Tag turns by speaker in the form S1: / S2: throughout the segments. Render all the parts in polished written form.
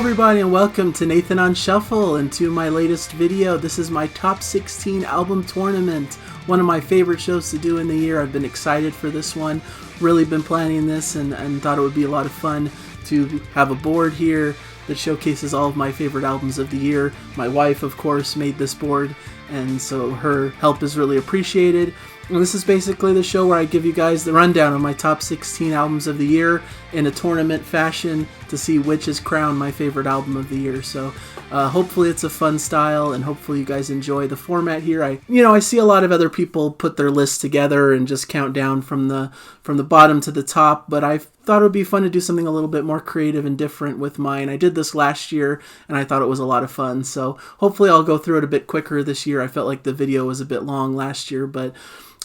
S1: everybody, and welcome to Nathan on Shuffle and to my latest video. This is my top 16 album tournament, one of my favorite shows to do in the year. I've been excited for this one, really been planning this, and thought it would be a lot of fun to have a board here that showcases all of my favorite albums of the year. My wife, of course, made this board, and so her help is really appreciated. And this is basically the show where I give you guys the rundown of my top 16 albums of the year in a tournament fashion to see which is crowned my favorite album of the year. So hopefully it's a fun style, and hopefully you guys enjoy the format here. I see a lot of other people put their lists together and just count down from the bottom to the top, but I thought it would be fun to do something a little bit more creative and different with mine. I did this last year, and I thought it was a lot of fun, so hopefully I'll go through it a bit quicker this year. I felt like the video was a bit long last year, but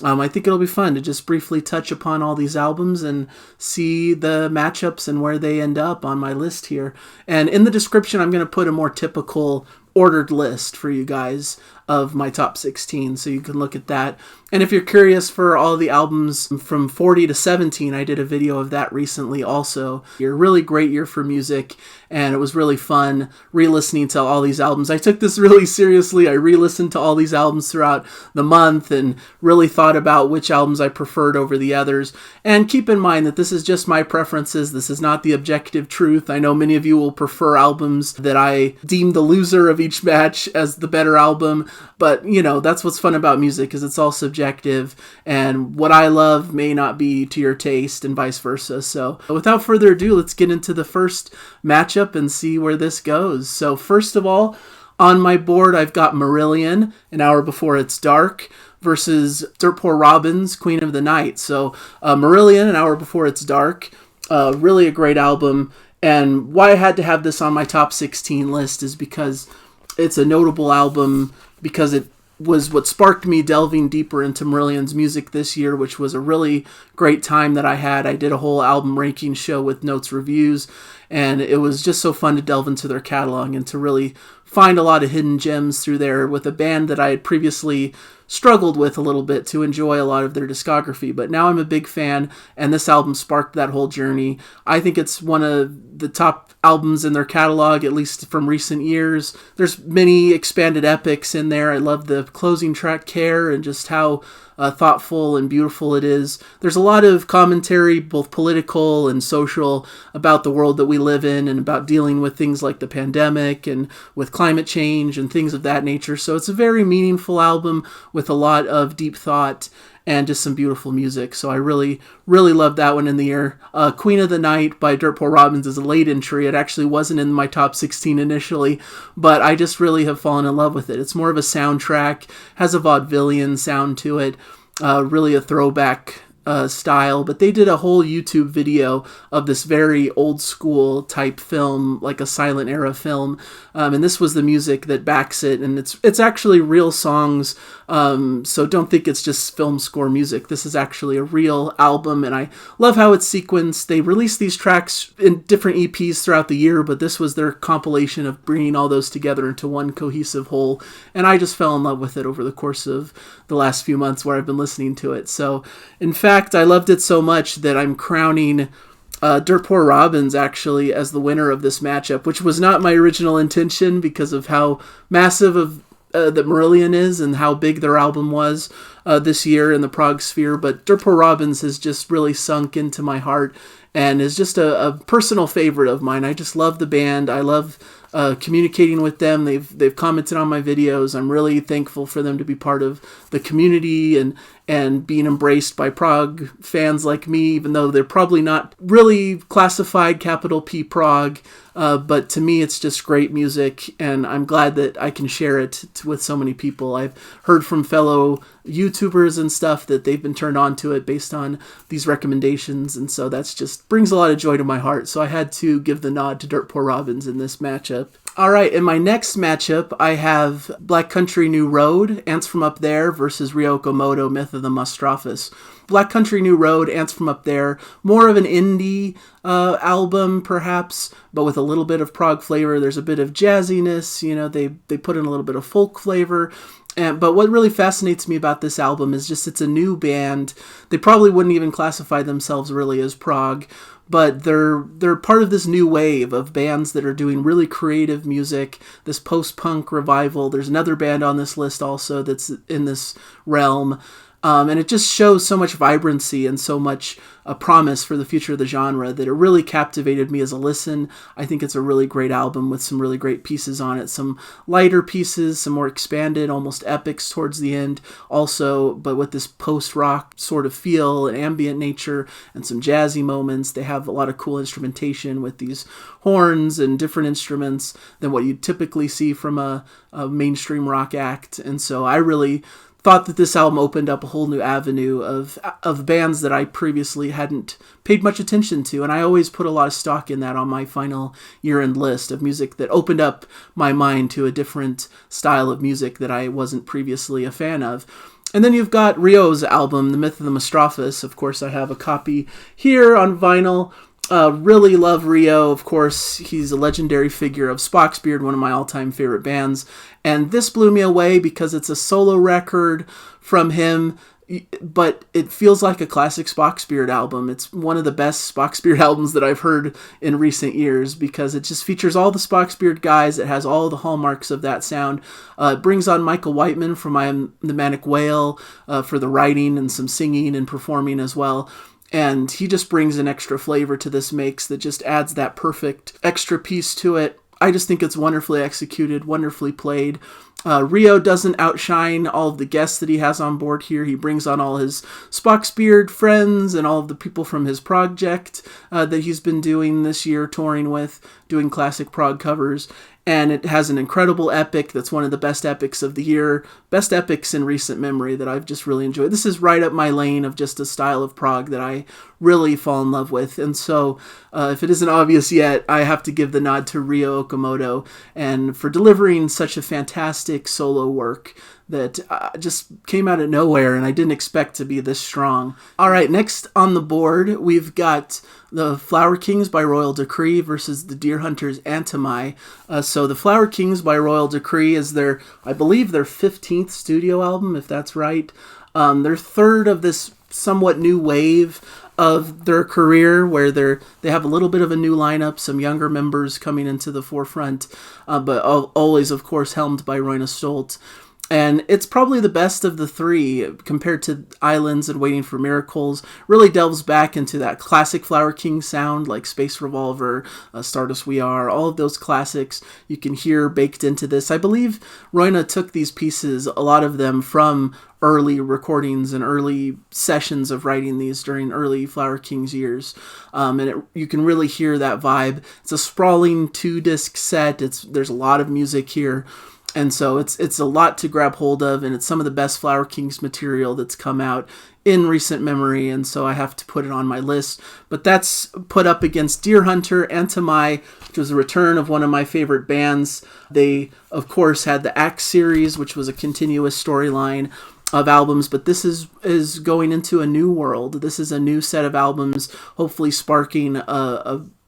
S1: I think it'll be fun to just briefly touch upon all these albums and see the matchups and where they end up on my list here. And in the description, I'm going to put a more typical ordered list for you guys of my top 16, so you can look at that. And if you're curious for all the albums from 40 to 17, I did a video of that recently also. A really great year for music, and it was really fun re-listening to all these albums. I took this really seriously. I re-listened to all these albums throughout the month and really thought about which albums I preferred over the others. And keep in mind that this is just my preferences. This is not the objective truth. I know many of you will prefer albums that I deem the loser of each match as the better album, but that's what's fun about music, is it's all subjective, and what I love may not be to your taste and vice versa. So without further ado, let's get into the first matchup and see where this goes. So first of all, on my board I've got Marillion, An Hour Before It's Dark, versus Dirt Poor Robin's Queen of the Night. So Marillion, An Hour Before It's Dark, really a great album, and why I had to have this on my top 16 list is because it's a notable album, because it was what sparked me delving deeper into Marillion's music this year, which was a really great time that I had. I did a whole album ranking show with notes reviews, and it was just so fun to delve into their catalog and to really find a lot of hidden gems through there with a band that I had previously struggled with a little bit to enjoy a lot of their discography. But now I'm a big fan, and this album sparked that whole journey. I think it's one of the top albums in their catalog, at least from recent years. There's many expanded epics in there. I love the closing track, Care, and just how thoughtful and beautiful it is. There's a lot of commentary, both political and social, about the world that we live in and about dealing with things like the pandemic and with climate change and things of that nature. So it's a very meaningful album with a lot of deep thought and just some beautiful music. So I really, really loved that one in the year. Queen of the Night by Dirt Poor Robins is a late entry. It actually wasn't in my top 16 initially, but I just really have fallen in love with it. It's more of a soundtrack, has a vaudevillian sound to it, really a throwback style, but they did a whole YouTube video of this very old school type film, like a silent era film, and this was the music that backs it, and it's actually real songs, so don't think it's just film score music. This is actually a real album, and I love how it's sequenced. They released these tracks in different EPs throughout the year, but this was their compilation of bringing all those together into one cohesive whole, and I just fell in love with it over the course of the last few months where I've been listening to it. So in fact, I loved it so much that I'm crowning Dirt Poor Robins actually as the winner of this matchup, which was not my original intention because of how massive that Marillion is and how big their album was this year in the prog sphere. But Dirt Poor Robins has just really sunk into my heart and is just a personal favorite of mine. I just love the band. I love communicating with them. They've commented on my videos. I'm really thankful for them to be part of the community and being embraced by prog fans like me, even though they're probably not really classified capital P prog. But to me, it's just great music, and I'm glad that I can share it with so many people. I've heard from fellow YouTubers and stuff that they've been turned on to it based on these recommendations, and so that's just brings a lot of joy to my heart. So I had to give the nod to Dirt Poor Robins in this matchup. All right, in my next matchup, I have Black Country New Road, Ants From Up There versus Ryokamoto, Myth of the Mostrophus. Black Country New Road, Ants From Up There, more of an indie album perhaps, but with a little bit of prog flavor. There's a bit of jazziness, they put in a little bit of folk flavor. But what really fascinates me about this album is just it's a new band. They probably wouldn't even classify themselves really as prog, but they're part of this new wave of bands that are doing really creative music, this post-punk revival. There's another band on this list also that's in this realm. And it just shows so much vibrancy and so much promise for the future of the genre that it really captivated me as a listen. I think it's a really great album with some really great pieces on it. Some lighter pieces, some more expanded, almost epics towards the end also, but with this post-rock sort of feel and ambient nature and some jazzy moments. They have a lot of cool instrumentation with these horns and different instruments than what you typically see from a mainstream rock act. And so I really thought that this album opened up a whole new avenue of bands that I previously hadn't paid much attention to, and I always put a lot of stock in that on my final year-end list of music that opened up my mind to a different style of music that I wasn't previously a fan of. And then you've got Ryo's album, The Myth of the Mistrophes. Of course, I have a copy here on vinyl. Really love Ryo. Of course, he's a legendary figure of Spock's Beard, one of my all-time favorite bands. And this blew me away because it's a solo record from him, but it feels like a classic Spock's Beard album. It's one of the best Spock's Beard albums that I've heard in recent years because it just features all the Spock's Beard guys. It has all the hallmarks of that sound. It brings on Michael Whiteman from I Am the Manic Whale for the writing and some singing and performing as well. And he just brings an extra flavor to this mix that just adds that perfect extra piece to it. I just think it's wonderfully executed, wonderfully played. Ryo doesn't outshine all of the guests that he has on board here. He brings on all his Spock's Beard friends and all of the people from his project that he's been doing this year, touring with, doing classic prog covers. And it has an incredible epic that's one of the best epics of the year, best epics in recent memory that I've just really enjoyed. This is right up my lane of just a style of prog that I really fall in love with. And so if it isn't obvious yet, I have to give the nod to Ryokamoto and for delivering such a fantastic solo work that just came out of nowhere and I didn't expect to be this strong. All right, next on the board, we've got the Flower Kings by Royal Decree versus the Deer Hunters' Antimi. So the Flower Kings by Royal Decree is their, I believe, their 15th studio album, if that's right. Their third of this somewhat new wave of their career where they have a little bit of a new lineup, some younger members coming into the forefront, but always, of course, helmed by Royna Stolt. And it's probably the best of the three compared to Islands and Waiting for Miracles. Really delves back into that classic Flower King sound like Space Revolver, Stardust We Are, all of those classics you can hear baked into this. I believe Royna took these pieces, a lot of them, from early recordings and early sessions of writing these during early Flower King's years. And you can really hear that vibe. It's a sprawling 2-disc set. There's a lot of music here. And so it's a lot to grab hold of, and it's some of the best Flower Kings material that's come out in recent memory, and so I have to put it on my list. But that's put up against Deer Hunter, Antimi, which was a return of one of my favorite bands. They, of course, had the Axe series, which was a continuous storyline of albums, but this is going into a new world. This is a new set of albums, hopefully sparking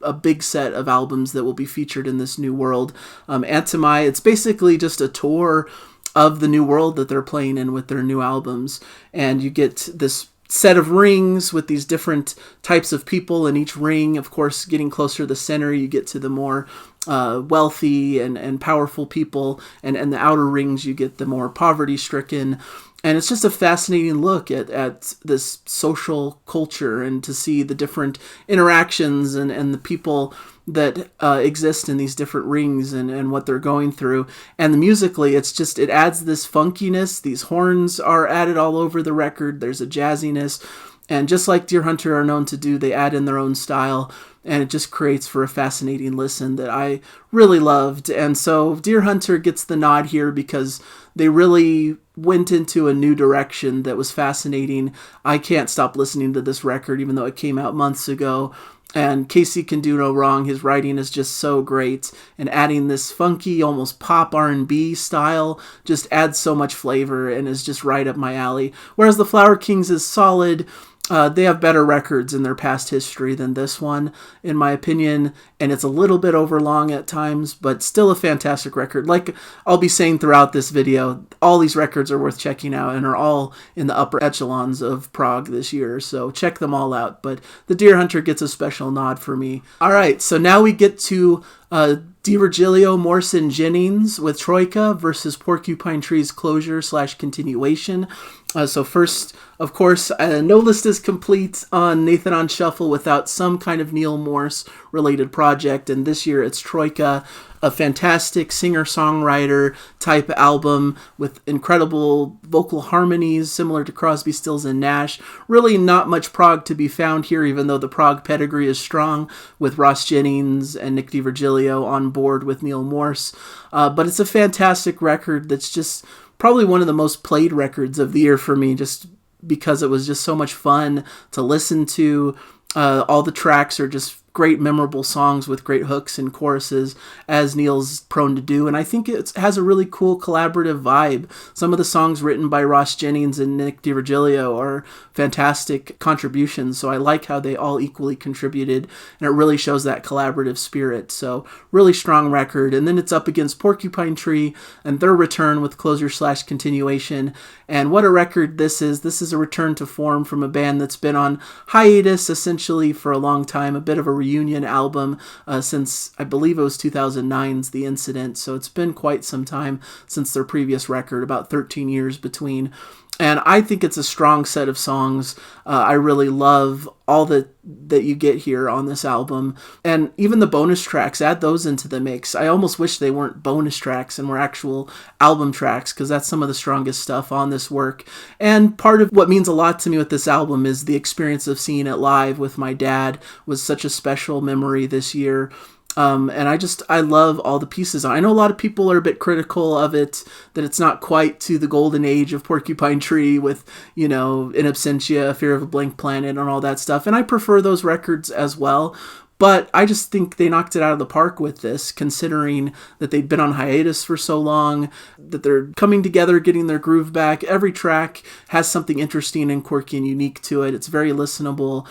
S1: a big set of albums that will be featured in this new world. Antimi, it's basically just a tour of the new world that they're playing in with their new albums, and you get this set of rings with these different types of people in each ring. Of course, getting closer to the center, you get to the more wealthy and powerful people, and the outer rings, you get the more poverty-stricken. And it's just a fascinating look at this social culture and to see the different interactions and the people that exist in these different rings and what they're going through. And musically, it adds this funkiness. These horns are added all over the record. There's a jazziness. And just like Deer Hunter are known to do, they add in their own style. And it just creates for a fascinating listen that I really loved. And so Deer Hunter gets the nod here because they really went into a new direction that was fascinating. I can't stop listening to this record, even though it came out months ago. And Casey can do no wrong. His writing is just so great. And adding this funky, almost pop R&B style just adds so much flavor and is just right up my alley. Whereas the Flower Kings is solid, They have better records in their past history than this one, in my opinion, and it's a little bit overlong at times, but still a fantastic record. Like I'll be saying throughout this video, all these records are worth checking out and are all in the upper echelons of prog this year, so check them all out. But the Deer Hunter gets a special nod for me. All right, so now we get to Di Virgilio, Morse, and Jennings with Troika versus Porcupine Tree's Closure/Continuation. So first, of course, no list is complete on Nathan on Shuffle without some kind of Neil Morse related project, and this year it's Troika, a fantastic singer-songwriter type album with incredible vocal harmonies similar to Crosby, Stills, and Nash. Really not much prog to be found here, even though the prog pedigree is strong with Ross Jennings and Nick DiVirgilio on board with Neil Morse. But it's a fantastic record that's just probably one of the most played records of the year for me, just because it was just so much fun to listen to. All the tracks are just great, memorable songs with great hooks and choruses, as Neil's prone to do. And I think it has a really cool collaborative vibe. Some of the songs written by Ross Jennings and Nick DiVirgilio are fantastic contributions. So I like how they all equally contributed, and it really shows that collaborative spirit. So really strong record. And then it's up against Porcupine Tree and their return with Closure/Continuation. And what a record this is. This is a return to form from a band that's been on hiatus essentially for a long time, a bit of a reunion album since I believe it was 2009's The Incident, so it's been quite some time since their previous record, about 13 years between. And I think it's a strong set of songs. I really love all that you get here on this album. And even the bonus tracks, add those into the mix. I almost wish they weren't bonus tracks and were actual album tracks, because that's some of the strongest stuff on this work. And part of what means a lot to me with this album is the experience of seeing it live with my dad was such a special memory this year. And I love all the pieces. I know a lot of people are a bit critical of it, that it's not quite to the golden age of Porcupine Tree with, In Absentia, Fear of a Blank Planet, and all that stuff. And I prefer those records as well. But I just think they knocked it out of the park with this, considering that they'd been on hiatus for so long, that they're coming together, getting their groove back. Every track has something interesting and quirky and unique to it. It's very listenable.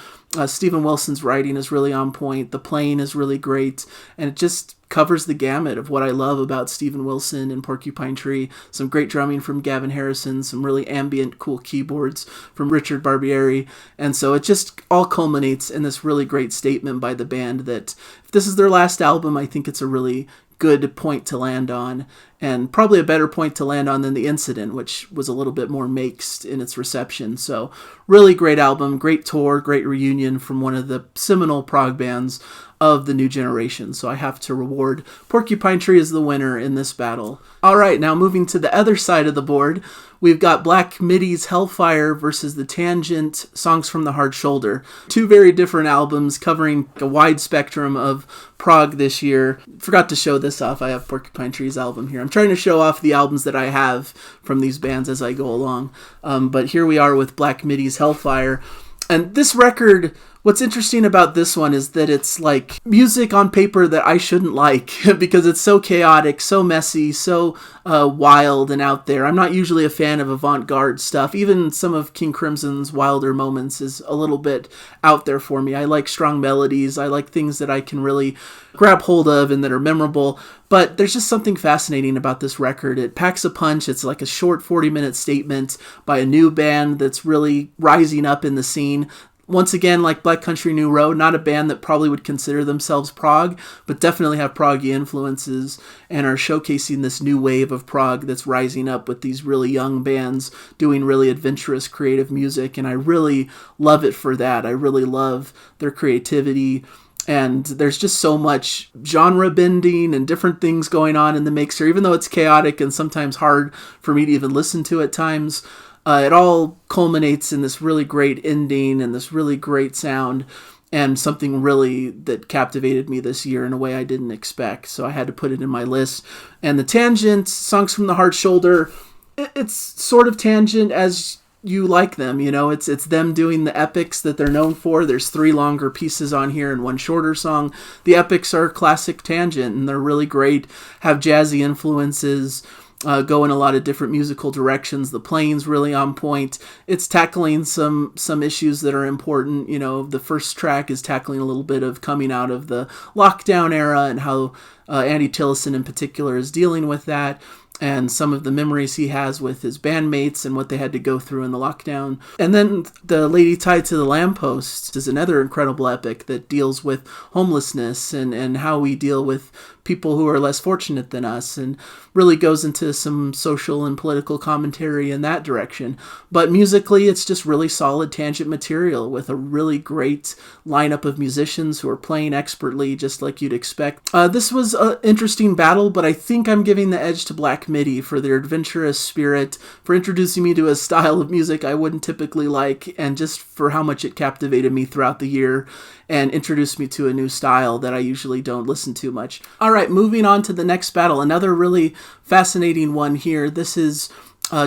S1: Steven Wilson's writing is really on point. The playing is really great. And it just covers the gamut of what I love about Steven Wilson and Porcupine Tree. Some great drumming from Gavin Harrison, some really ambient, cool keyboards from Richard Barbieri. And so it just all culminates in this really great statement by the band that if this is their last album, I think it's a really good point to land on, and probably a better point to land on than The Incident, which was a little bit more mixed in its reception. So really great album, great tour, great reunion from one of the seminal prog bands of the new generation. So I have to reward Porcupine Tree as the winner in this battle. All right, now moving to the other side of the board, we've got Black Midi's Hellfire versus The Tangent, Songs from the Hard Shoulder. Two very different albums covering a wide spectrum of prog this year. Forgot to show this off. I have Porcupine Tree's album here. I'm trying to show off the albums that I have from these bands as I go along. But here we are with Black Midi's Hellfire. And this record, what's interesting about this one is that it's like music on paper that I shouldn't like because it's so chaotic, so messy, so wild and out there. I'm not usually a fan of avant-garde stuff. Even some of King Crimson's wilder moments is a little bit out there for me. I like strong melodies. I like things that I can really grab hold of and that are memorable. But there's just something fascinating about this record. It packs a punch. It's like a short 40-minute statement by a new band that's really rising up in the scene. Once again, like Black Country New Road, not a band that probably would consider themselves prog, but definitely have proggy influences and are showcasing this new wave of prog that's rising up with these really young bands doing really adventurous, creative music. And I really love it for that. I really love their creativity. And there's just so much genre bending and different things going on in the mixer, even though it's chaotic and sometimes hard for me to even listen to at times. It all culminates in this really great ending and this really great sound, and something really that captivated me this year in a way I didn't expect. So I had to put it in my list. And The Tangent, Songs from the Hard Shoulder, it's sort of tangent as you like them, it's them doing the epics that they're known for. There's 3 longer pieces on here and 1 shorter song. The epics are classic Tangent, and they're really great, have jazzy influences, go in a lot of different musical directions. The playing's really on point. It's tackling some issues that are important. You know, the first track is tackling a little bit of coming out of the lockdown era and how Andy Tillison in particular is dealing with that, and some of the memories he has with his bandmates and what they had to go through in the lockdown. And then The Lady Tied to the Lamppost is another incredible epic that deals with homelessness and how we deal with people who are less fortunate than us, and really goes into some social and political commentary in that direction. But musically, it's just really solid tangent material with a really great lineup of musicians who are playing expertly, just like you'd expect. This was an interesting battle, but I think I'm giving the edge to Black Midi for their adventurous spirit, for introducing me to a style of music I wouldn't typically like, and just for how much it captivated me throughout the year and introduced me to a new style that I usually don't listen to much. All right, moving on to the next battle. Another really fascinating one here. This is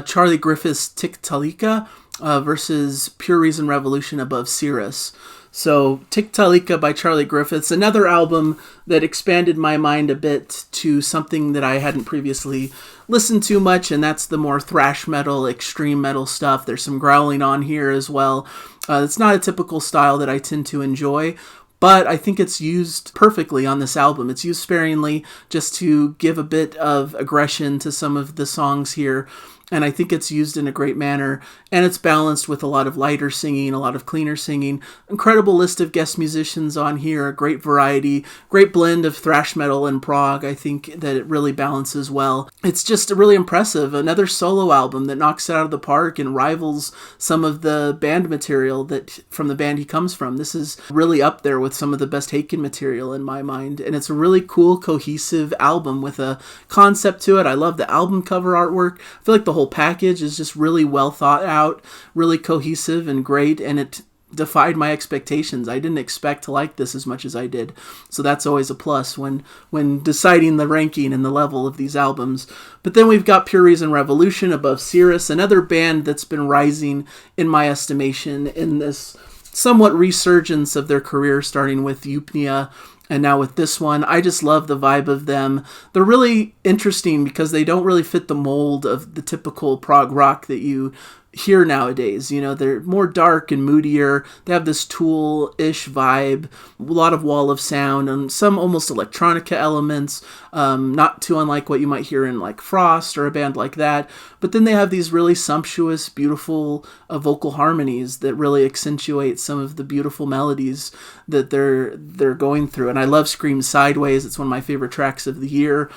S1: Charlie Griffith's Tiktalica versus Pure Reason Revolution above Cirrus. So Tiktalica by Charlie Griffiths, another album that expanded my mind a bit to something that I hadn't previously listened to much, and that's the more thrash metal, extreme metal stuff. There's some growling on here as well. It's not a typical style that I tend to enjoy, but I think it's used perfectly on this album. It's used sparingly just to give a bit of aggression to some of the songs here, and I think it's used in a great manner, and it's balanced with a lot of lighter singing, a lot of cleaner singing. Incredible list of guest musicians on here, a great variety, great blend of thrash metal and prog. I think that it really balances well. It's just really impressive. Another solo album that knocks it out of the park and rivals some of the band material that from the band he comes from. This is really up there with some of the best Haken material in my mind, and it's a really cool, cohesive album with a concept to it. I love the album cover artwork. I feel like the whole package is just really well thought out, really cohesive and great, and it defied my expectations. I didn't expect to like this as much as I did, so that's always a plus when deciding the ranking and the level of these albums. But then we've got Pure Reason Revolution above Cirrus, another band that's been rising in my estimation in this somewhat resurgence of their career, starting with Eupnia and now with this one. I just love the vibe of them. They're really interesting because they don't really fit the mold of the typical prog rock that you hear nowadays. You know, they're more dark and moodier. They have this Tool-ish vibe, a lot of wall of sound, and some almost electronica elements, not too unlike what you might hear in like Frost or a band like that. But then they have these really sumptuous, beautiful vocal harmonies that really accentuate some of the beautiful melodies that they're going through. And I love Scream Sideways. It's one of my favorite tracks of the year.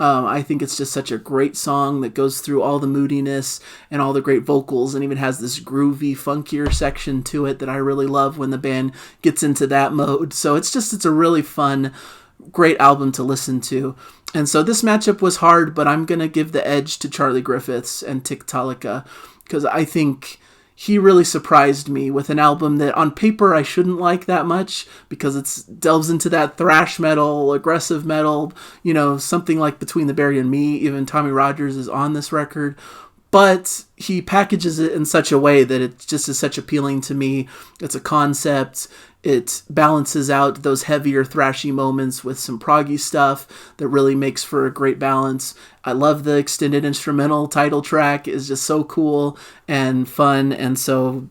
S1: I think it's just such a great song that goes through all the moodiness and all the great vocals, and even has this groovy, funkier section to it that I really love when the band gets into that mode. So it's a really fun, great album to listen to. And so this matchup was hard, but I'm going to give the edge to Charlie Griffiths and Tiktalica, because I think he really surprised me with an album that on paper I shouldn't like that much, because it delves into that thrash metal, aggressive metal, you know, something like Between the Barrier and Me. Even Tommy Rogers is on this record. But he packages it in such a way that it just is such appealing to me. It's a concept. It balances out those heavier, thrashy moments with some proggy stuff that really makes for a great balance. I love the extended instrumental title track. It's just so cool and fun. And so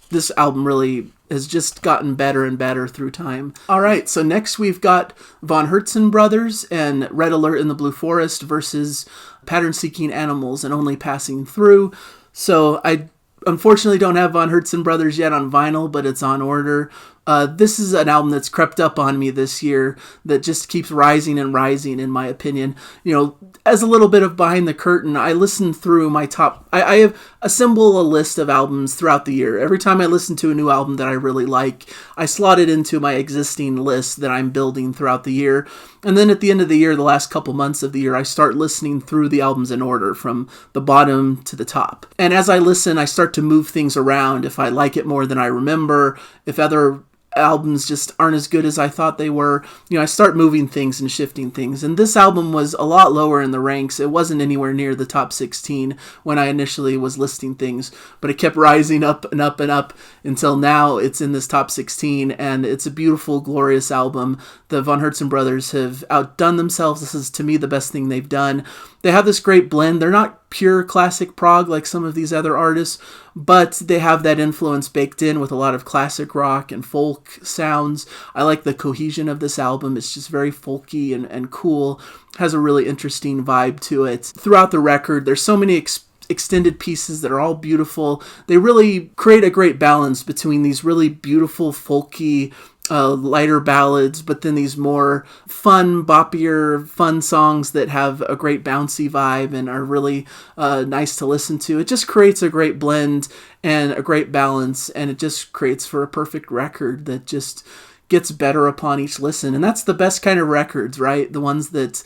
S1: this album really has just gotten better and better through time. All right, so next we've got Von Hertzen Brothers and Red Alert in the Blue Forest versus Pattern Seeking Animals and Only Passing Through. So I unfortunately don't have Von Hertzen Brothers yet on vinyl, but it's on order. This is an album that's crept up on me this year that just keeps rising and rising, in my opinion. You know, as a little bit of behind the curtain, I listen through my top... I have assemble a list of albums throughout the year. Every time I listen to a new album that I really like, I slot it into my existing list that I'm building throughout the year. And then at the end of the year, the last couple months of the year, I start listening through the albums in order from the bottom to the top. And as I listen, I start to move things around if I like it more than I remember, if other albums just aren't as good as I thought they were. I start moving things and shifting things. And this album was a lot lower in the ranks. It wasn't anywhere near the top 16 when I initially was listing things, but it kept rising up and up and up until now it's in this top 16, and it's a beautiful, glorious album. The Von Hertzen brothers have outdone themselves. This is, to me, the best thing they've done. They have this great blend. They're not pure classic prog like some of these other artists, but they have that influence baked in with a lot of classic rock and folk sounds. I like the cohesion of this album. It's just very folky and cool. Has a really interesting vibe to it. Throughout the record, there's so many extended pieces that are all beautiful. They really create a great balance between these really beautiful, folky, lighter ballads, but then these more fun, boppier, fun songs that have a great bouncy vibe and are really nice to listen to. It just creates a great blend and a great balance, and it just creates for a perfect record that just gets better upon each listen. And that's the best kind of records, right? The ones that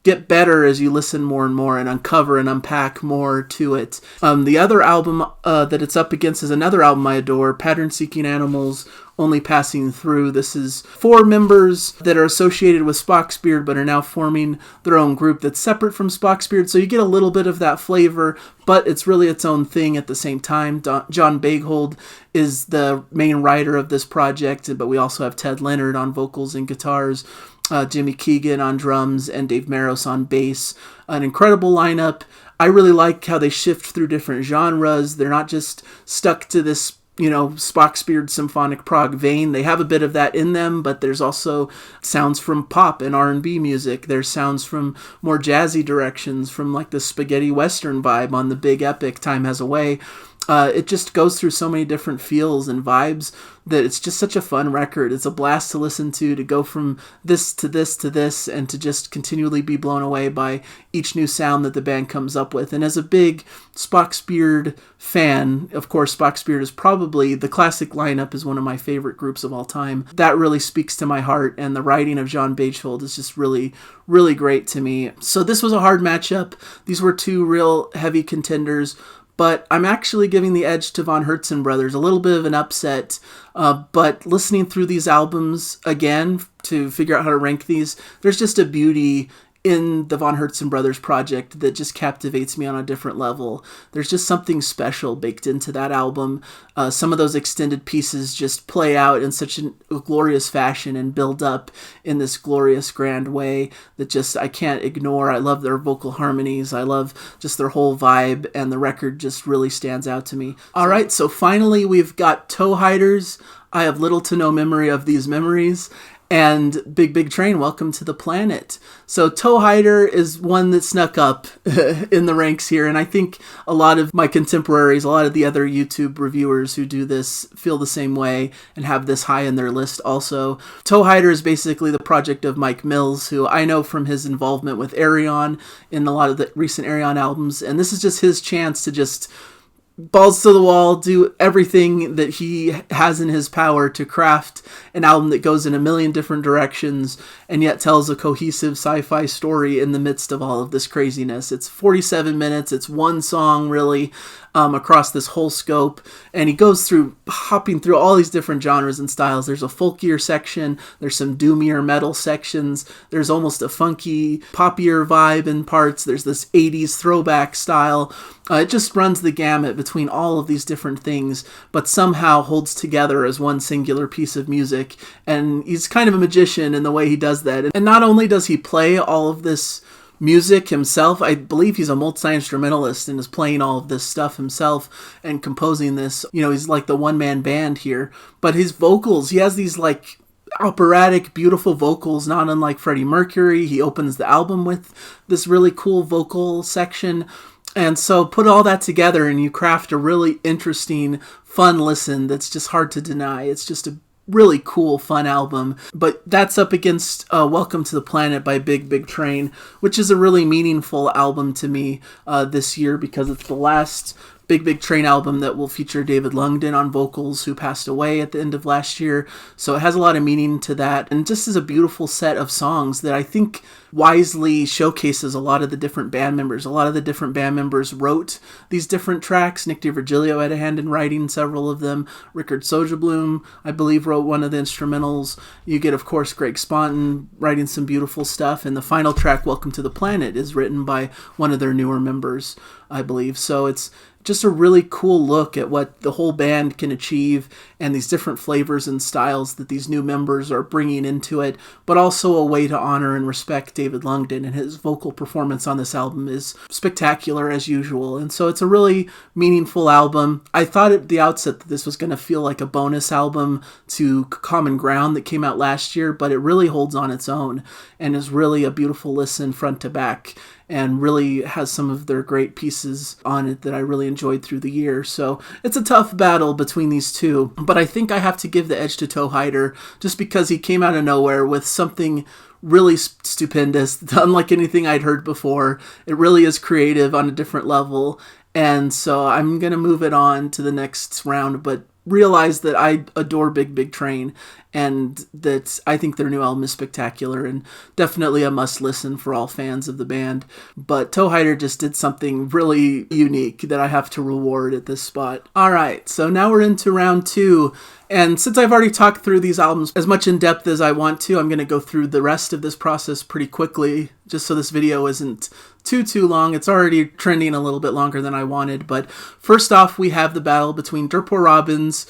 S1: get better as you listen more and more and uncover and unpack more to it. The other album that it's up against is another album I adore, Pattern Seeking Animals, Only Passing Through. This is 4 members that are associated with Spock's Beard but are now forming their own group that's separate from Spock's Beard, so you get a little bit of that flavor, but it's really its own thing at the same time. John Baghold is the main writer of this project, but we also have Ted Leonard on vocals and guitars, Jimmy Keegan on drums, and Dave Maros on bass. An incredible lineup. I really like how they shift through different genres. They're not just stuck to this, Spock's Beard symphonic prog vein. They have a bit of that in them, but there's also sounds from pop and R&B music. There's sounds from more jazzy directions, from like the spaghetti western vibe on the big epic Time Has a Way. It just goes through so many different feels and vibes that it's just such a fun record. It's a blast to listen to go from this to this to this, and to just continually be blown away by each new sound that the band comes up with. And as a big Spock's Beard fan, of course, Spock's Beard is probably, the classic lineup is one of my favorite groups of all time. That really speaks to my heart, and the writing of John Baghold is just really, really great to me. So this was a hard matchup. These were 2 real heavy contenders, but I'm actually giving the edge to Von Hertzen brothers. A little bit of an upset, but listening through these albums again to figure out how to rank these, there's just a beauty in the Von Hertzen brothers project that just captivates me on a different level. There's just something special baked into that album. Some of those extended pieces just play out in such a glorious fashion and build up in this glorious, grand way that just I can't ignore. I love their vocal harmonies. I love just their whole vibe, and the record just really stands out to me. All right, so finally we've got Toe Hiders. I have little to no memory of these memories. And Big Big Train, Welcome to the Planet. So Toe Hider is one that snuck up in the ranks here, and I think a lot of my contemporaries, a lot of the other YouTube reviewers who do this feel the same way and have this high in their list also. Toe Hider is basically the project of Mike Mills, who I know from his involvement with Ayreon in a lot of the recent Ayreon albums, and this is just his chance to just balls to the wall, do everything that he has in his power to craft an album that goes in a million different directions and yet tells a cohesive sci-fi story in the midst of all of this craziness. It's 47 minutes. It's one song really across this whole scope, and he goes through hopping through all these different genres and styles. There's a folkier section, there's some doomier metal sections, there's almost a funky poppier vibe in parts, there's this 80s throwback style. It just runs the gamut between all of these different things, but somehow holds together as one singular piece of music. And he's kind of a magician in the way he does that. And not only does he play all of this music himself, I believe he's a multi-instrumentalist and is playing all of this stuff himself and composing this. He's like the one-man band here. But his vocals, he has these like operatic, beautiful vocals, not unlike Freddie Mercury. He opens the album with this really cool vocal section. And so put all that together and you craft a really interesting, fun listen that's just hard to deny. It's just a really cool, fun album. But that's up against Welcome to the Planet by Big Big Train, which is a really meaningful album to me this year because it's the last Big Big Train album that will feature David Lungden on vocals, who passed away at the end of last year. So it has a lot of meaning to that, and just is a beautiful set of songs that I think wisely showcases a lot of the different band members. A lot of the different band members wrote these different tracks. Nick DiVirgilio had a hand in writing several of them. Rickard Soderblom, I believe, wrote one of the instrumentals. You get, of course, Greg Sponton writing some beautiful stuff, and the final track, Welcome to the Planet, is written by one of their newer members, I believe. So it's just a really cool look at what the whole band can achieve and these different flavors and styles that these new members are bringing into it, but also a way to honor and respect David Lungden, and his vocal performance on this album is spectacular as usual. And so it's a really meaningful album. I thought at the outset that this was going to feel like a bonus album to Common Ground that came out last year, but it really holds on its own and is really a beautiful listen front to back, and really has some of their great pieces on it that I really enjoyed through the year. So it's a tough battle between these two, but I think I have to give the edge to Toehider just because he came out of nowhere with something really stupendous, unlike anything I'd heard before. It really is creative on a different level, and so I'm going to move it on to the next round, but realize that I adore Big Big Train, and that I think their new album is spectacular and definitely a must listen for all fans of the band. But Toehider just did something really unique that I have to reward at this spot. Alright, so now we're into round 2. And since I've already talked through these albums as much in depth as I want to, I'm going to go through the rest of this process pretty quickly, just so this video isn't too long. It's already trending a little bit longer than I wanted. But first off, we have the battle between Dirt Poor Robin's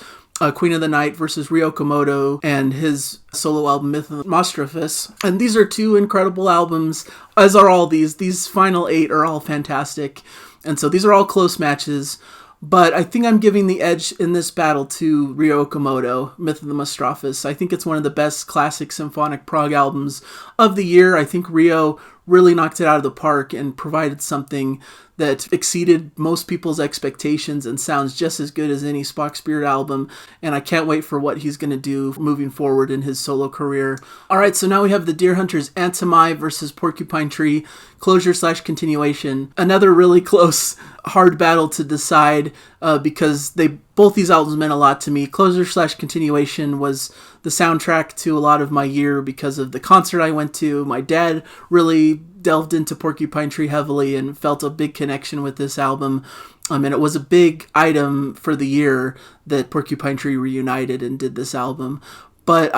S1: Queen of the Night versus Ryokamoto and his solo album Myth of Mostrophus. And these are two incredible albums, as are all these. These final 8 are all fantastic. And so these are all close matches. But I think I'm giving the edge in this battle to Ryokamoto, Myth of the Mostrophus. I think it's one of the best classic symphonic prog albums of the year. I think Ryo really knocked it out of the park and provided something that exceeded most people's expectations and sounds just as good as any Spock Spirit album, and I can't wait for what he's going to do moving forward in his solo career. Alright, so now we have the Deer Hunters' Antimi versus Porcupine Tree, closure/continuation. Another really close, hard battle to decide because both these albums meant a lot to me. Closure/continuation was the soundtrack to a lot of my year because of the concert I went to. My dad really delved into Porcupine Tree heavily and felt a big connection with this album. And it was a big item for the year that Porcupine Tree reunited and did this album. But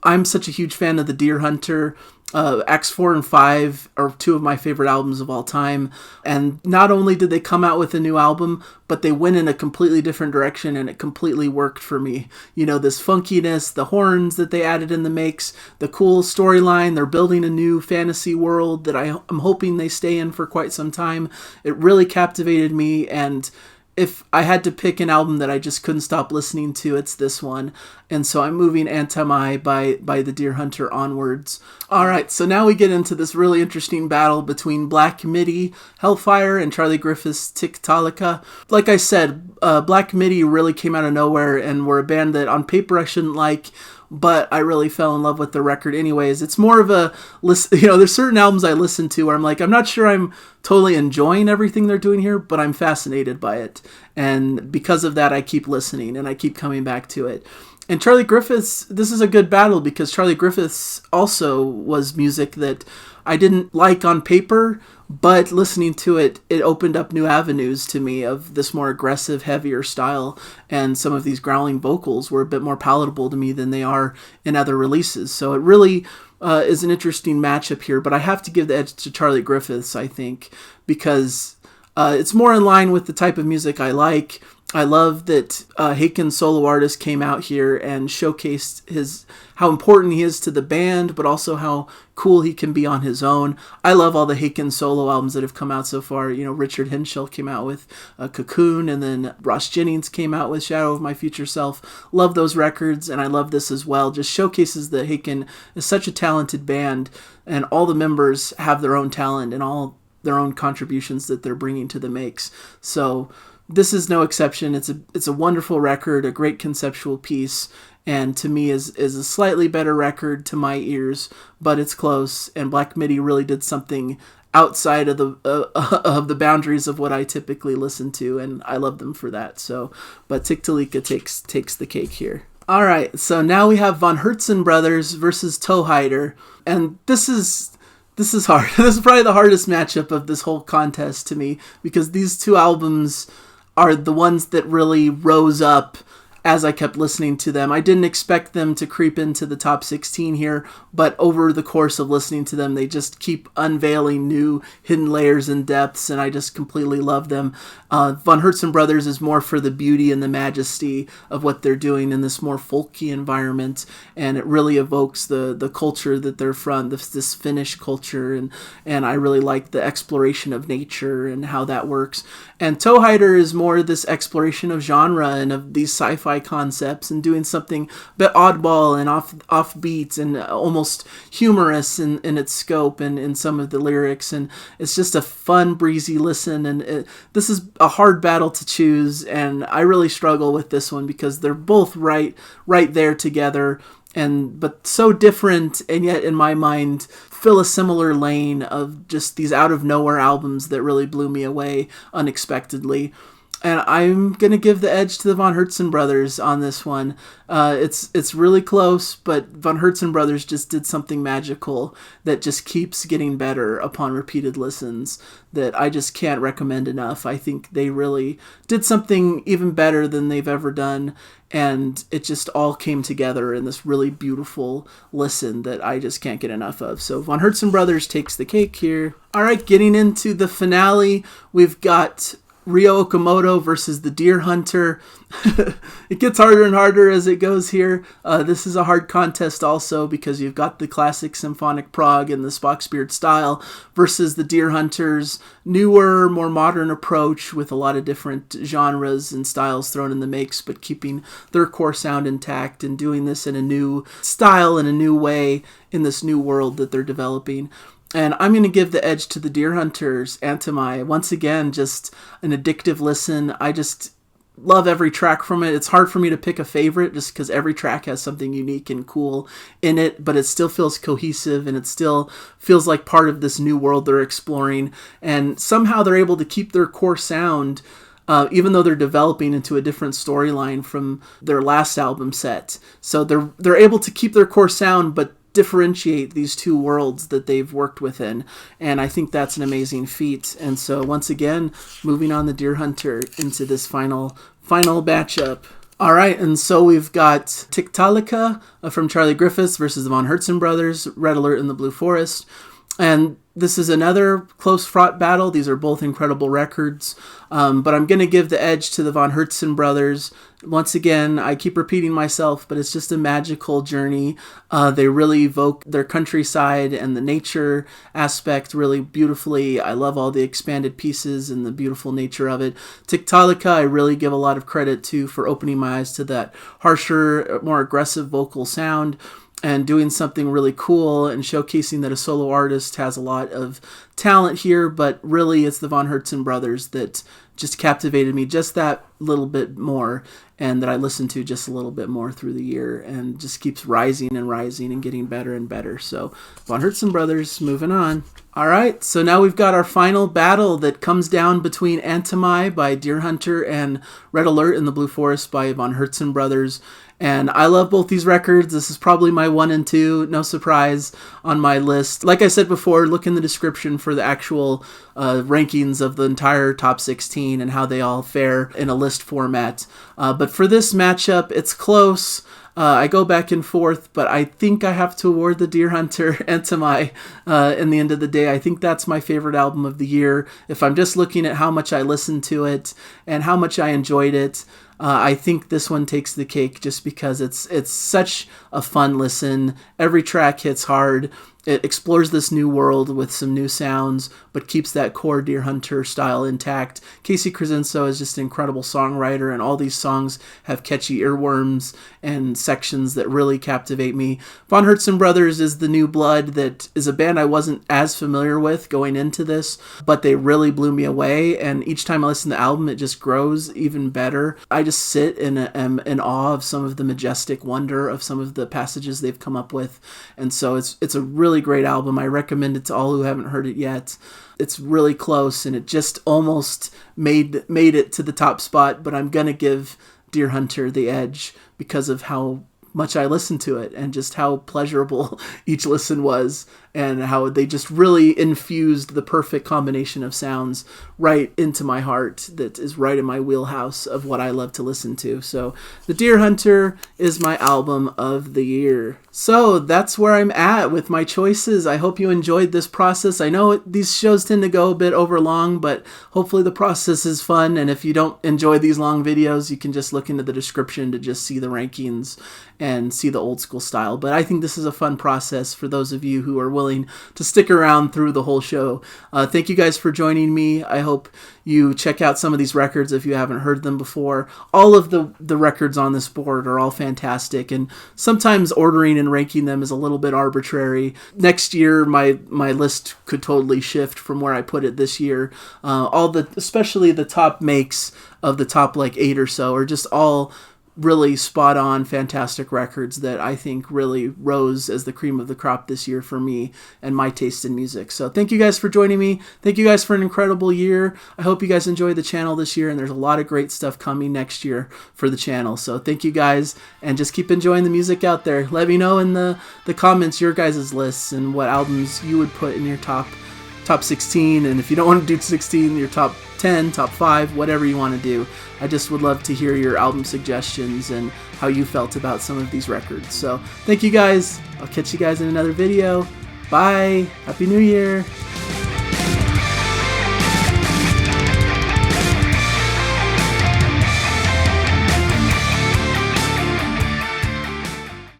S1: I'm such a huge fan of the Deer Hunter. Acts 4 and 5 are two of my favorite albums of all time. And not only did they come out with a new album, but they went in a completely different direction, and it completely worked for me. You know, this funkiness, the horns that they added in the mix, the cool storyline. They're building a new fantasy world that I'm hoping they stay in for quite some time. It really captivated me, and if I had to pick an album that I just couldn't stop listening to, it's this one. And so I'm moving Antimi by the Deer Hunter onwards. Alright, so now we get into this really interesting battle between Black Midi, Hellfire, and Charlie Griffiths' Tiktalica. Like I said, Black Midi really came out of nowhere and were a band that on paper I shouldn't like, but I really fell in love with the record anyways. It's more of a listen, there's certain albums I listen to where I'm like, I'm not sure I'm totally enjoying everything they're doing here, but I'm fascinated by it. And because of that, I keep listening and I keep coming back to it. And Charlie Griffiths, this is a good battle because Charlie Griffiths also was music that I didn't like on paper, but listening to it, it opened up new avenues to me of this more aggressive, heavier style, and some of these growling vocals were a bit more palatable to me than they are in other releases. So it really is an interesting matchup here, but I have to give the edge to Charlie Griffiths, I think, because it's more in line with the type of music I like. I love that Haken's solo artist came out here and showcased how important he is to the band, but also how cool he can be on his own. I love all the Haken solo albums that have come out so far. Richard Henschel came out with Cocoon, and then Ross Jennings came out with Shadow of My Future Self. Love those records, and I love this as well. Just showcases that Haken is such a talented band, and all the members have their own talent and all their own contributions that they're bringing to the mix. So this is no exception. It's a wonderful record, a great conceptual piece, and to me is a slightly better record to my ears, but it's close, and Black Midi really did something outside of the of the boundaries of what I typically listen to, and I love them for that. So, but Tiktalica takes the cake here. All right, so now we have Von Herzen Brothers versus Toehider, and this is hard. This is probably the hardest matchup of this whole contest to me, because these two albums are the ones that really rose up as I kept listening to them. I didn't expect them to creep into the top 16 here, but over the course of listening to them, they just keep unveiling new hidden layers and depths, and I just completely love them. Von Herzen Brothers is more for the beauty and the majesty of what they're doing in this more folky environment, and it really evokes the culture that they're from, this Finnish culture, and I really like the exploration of nature and how that works. And Toehider is more this exploration of genre and of these sci-fi concepts, and doing something a bit oddball and offbeat and almost humorous in its scope and in some of the lyrics, and it's just a fun, breezy listen. And this is a hard battle to choose, and I really struggle with this one because they're both right there together, but so different, and yet in my mind fill a similar lane of just these out of nowhere albums that really blew me away unexpectedly. And I'm going to give the edge to the Von Herzen Brothers on this one. It's really close, but Von Herzen Brothers just did something magical that just keeps getting better upon repeated listens that I just can't recommend enough. I think they really did something even better than they've ever done, and it just all came together in this really beautiful listen that I just can't get enough of. So Von Herzen Brothers takes the cake here. All right, getting into the finale, we've got Ryokamoto versus the Deer Hunter. It gets harder and harder as it goes here. This is a hard contest also because you've got the classic symphonic prog and the Spockspirit style versus the Deer Hunter's newer, more modern approach with a lot of different genres and styles thrown in the mix, but keeping their core sound intact and doing this in a new style, in a new way, in this new world that they're developing. And I'm going to give the edge to the Deer Hunter's Antimi. Once again, just an addictive listen. I just love every track from it. It's hard for me to pick a favorite just because every track has something unique and cool in it, but it still feels cohesive and it still feels like part of this new world they're exploring. And somehow they're able to keep their core sound, even though they're developing into a different storyline from their last album set. So they're able to keep their core sound, but differentiate these two worlds that they've worked within, and I think that's an amazing feat. And so once again, moving on the Deer Hunter into this final matchup. All right, and so we've got Tiktalica from Charlie Griffiths versus the Von Herzen Brothers, Red Alert in the Blue Forest. And this is another close fought battle. These are both incredible records, but I'm going to give the edge to the Von Herzen Brothers. Once again, I keep repeating myself, but it's just a magical journey. They really evoke their countryside and the nature aspect really beautifully. I love all the expanded pieces and the beautiful nature of it. Tiktalica, I really give a lot of credit to for opening my eyes to that harsher, more aggressive vocal sound, and doing something really cool and showcasing that a solo artist has a lot of talent here, but really it's the Von Herzen Brothers that just captivated me just that little bit more, and that I listened to just a little bit more through the year, and just keeps rising and rising and getting better and better. So Von Herzen Brothers, moving on. All right, so now we've got our final battle that comes down between Antimi by Deer Hunter and Red Alert in the Blue Forest by Von Herzen Brothers. And I love both these records. This is probably my 1 and 2, no surprise, on my list. Like I said before, look in the description for the actual rankings of the entire top 16 and how they all fare in a list format. But for this matchup, it's close. I go back and forth, but I think I have to award the Deer Hunter Antimi in the end of the day. I think that's my favorite album of the year. If I'm just looking at how much I listened to it and how much I enjoyed it, I think this one takes the cake just because it's such a fun listen. Every track hits hard. It explores this new world with some new sounds, but keeps that core Deer Hunter style intact. Casey Krasinsko is just an incredible songwriter, and all these songs have catchy earworms and sections that really captivate me. Von Herzen Brothers is the new blood that is a band I wasn't as familiar with going into this, but they really blew me away, and each time I listen to the album, it just grows even better. I just sit and am in awe of some of the majestic wonder of some of the passages they've come up with. And so it's a really great album. I recommend it to all who haven't heard it yet. It's really close, and it just almost made it to the top spot, but I'm gonna give Deer Hunter the edge because of how much I listened to it and just how pleasurable each listen was, and how they just really infused the perfect combination of sounds right into my heart that is right in my wheelhouse of what I love to listen to. So the Deer Hunter is my album of the year. So that's where I'm at with my choices. I hope you enjoyed this process. I know these shows tend to go a bit over long, but hopefully the process is fun. And if you don't enjoy these long videos, you can just look into the description to just see the rankings and see the old school style. But I think this is a fun process for those of you who are willing to stick around through the whole show. Thank you guys for joining me. I hope you check out some of these records if you haven't heard them before. All of the records on this board are all fantastic, and sometimes ordering and ranking them is a little bit arbitrary. Next year, my list could totally shift from where I put it this year. Especially the top makes of the top like 8 or so are just all really spot on, fantastic records that I think really rose as the cream of the crop this year for me and my taste in music. So thank you guys for joining me. Thank you guys for an incredible year. I hope you guys enjoyed the channel this year, and there's a lot of great stuff coming next year for the channel. So thank you guys, and just keep enjoying the music out there. Let me know in the comments your guys' lists and what albums you would put in your top 16, and if you don't want to do 16, your top 10, top 5, whatever you want to do. I just would love to hear your album suggestions and how you felt about some of these records. So thank you guys. I'll catch you guys in another video. Bye. Happy New Year.